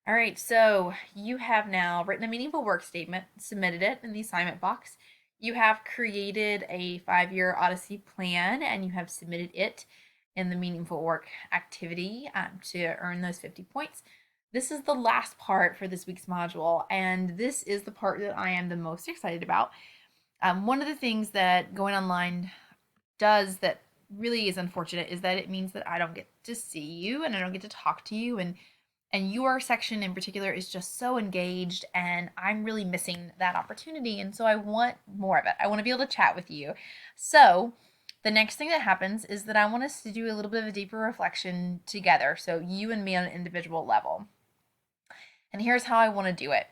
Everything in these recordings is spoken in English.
All right, so you have now written a meaningful work statement, submitted it in the assignment box. You have created a 5-year Odyssey plan and you have submitted it in the meaningful work activity to earn those 50 points. This is the last part for this week's module, and this is the part that I am the most excited about. One of the things that going online does that really is unfortunate is that it means that I don't get to see you and I don't get to talk to you, and your section in particular is just so engaged, and I'm really missing that opportunity, and so I want more of it. I want to be able to chat with you. So the next thing that happens is that I want us to do a little bit of a deeper reflection together, so you and me on an individual level. And here's how I want to do it.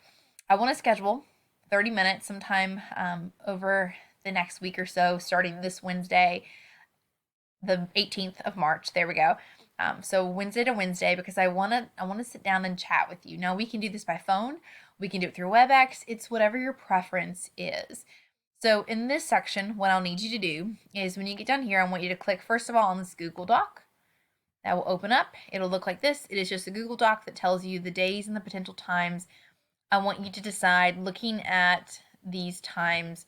I want to schedule 30 minutes sometime over the next week or so, starting this Wednesday, the 18th of March. There we go. So Wednesday to Wednesday, because I want to sit down and chat with you. Now we can do this by phone, we can do it through WebEx. It's whatever your preference is. So in this section, what I'll need you to do is when you get down here, I want you to click first of all on this Google Doc. That will open up. It'll look like this. It is just a Google Doc that tells you the days and the potential times. I want you to decide, looking at these times,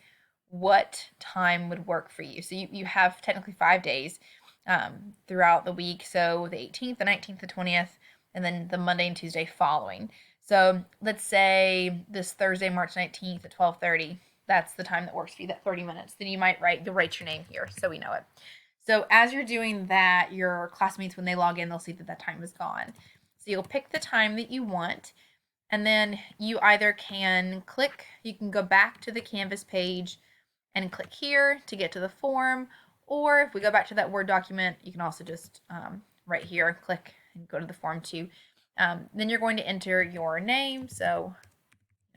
what time would work for you. So you have technically 5 days throughout the week. So the 18th, the 19th, the 20th, and then the Monday and Tuesday following. So let's say this Thursday, March 19th at 12:30. That's the time that works for you, that 30 minutes. Then you'll write your name here so we know it. So as you're doing that, your classmates, when they log in, they'll see that that time is gone. So you'll pick the time that you want, and then you either you can go back to the Canvas page and click here to get to the form, or if we go back to that Word document, you can also just right here click and go to the form too. Then you're going to enter your name, so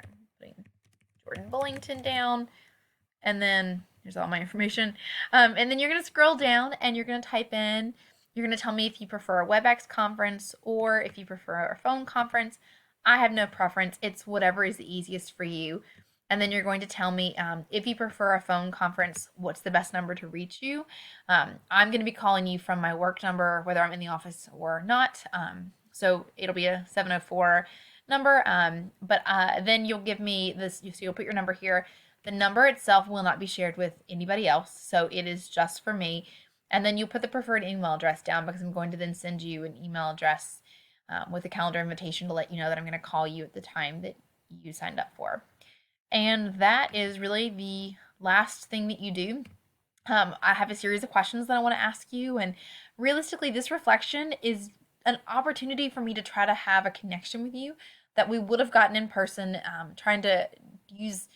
I'm putting Jordan Bullington down, and then here's all my information. And then you're going to scroll down and you're going to type in, you're going to tell me if you prefer a WebEx conference or if you prefer a phone conference. I have no preference. It's whatever is the easiest for you. And then you're going to tell me if you prefer a phone conference, what's the best number to reach you. I'm going to be calling you from my work number, whether I'm in the office or not. So it'll be a 704 number. But then you'll give me this, so you'll put your number here. The number itself will not be shared with anybody else, so it is just for me. And then you'll put the preferred email address down, because I'm going to then send you an email address with a calendar invitation to let you know that I'm going to call you at the time that you signed up for. And that is really the last thing that you do. I have a series of questions that I want to ask you, and realistically, this reflection is an opportunity for me to try to have a connection with you that we would have gotten in person, trying to use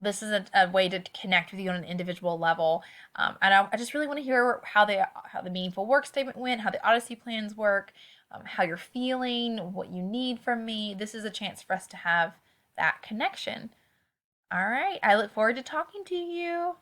this is a way to connect with you on an individual level. And I just really want to hear how the meaningful work statement went, how the Odyssey plans work, how you're feeling, what you need from me. This is a chance for us to have that connection. All right. I look forward to talking to you.